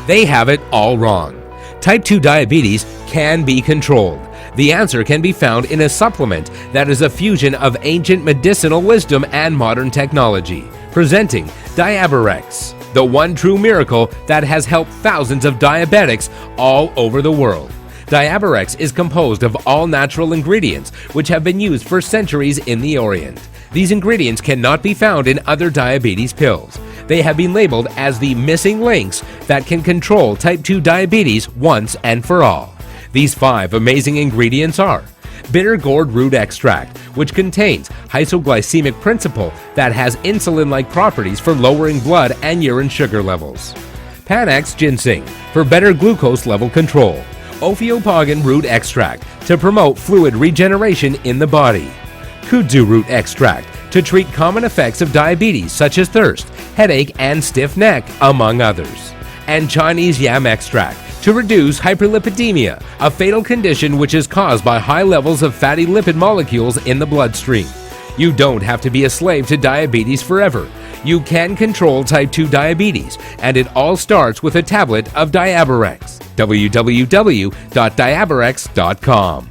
They have it all wrong. Type 2 diabetes can be controlled. The answer can be found in a supplement that is a fusion of ancient medicinal wisdom and modern technology. Presenting Diaborex, the one true miracle that has helped thousands of diabetics all over the world. Diaborex is composed of all natural ingredients which have been used for centuries in the Orient. These ingredients cannot be found in other diabetes pills. They have been labeled as the missing links that can control type 2 diabetes once and for all. These 5 amazing ingredients are bitter gourd root extract, which contains isoglycemic principle that has insulin-like properties for lowering blood and urine sugar levels. Panax ginseng for better glucose level control. Ophiopogon root extract to promote fluid regeneration in the body. Kudzu root extract to treat common effects of diabetes such as thirst, headache, and stiff neck, among others. And Chinese yam extract to reduce hyperlipidemia, a fatal condition which is caused by high levels of fatty lipid molecules in the bloodstream. You don't have to be a slave to diabetes forever. You can control type 2 diabetes, and it all starts with a tablet of Diaborex. www.diaborex.com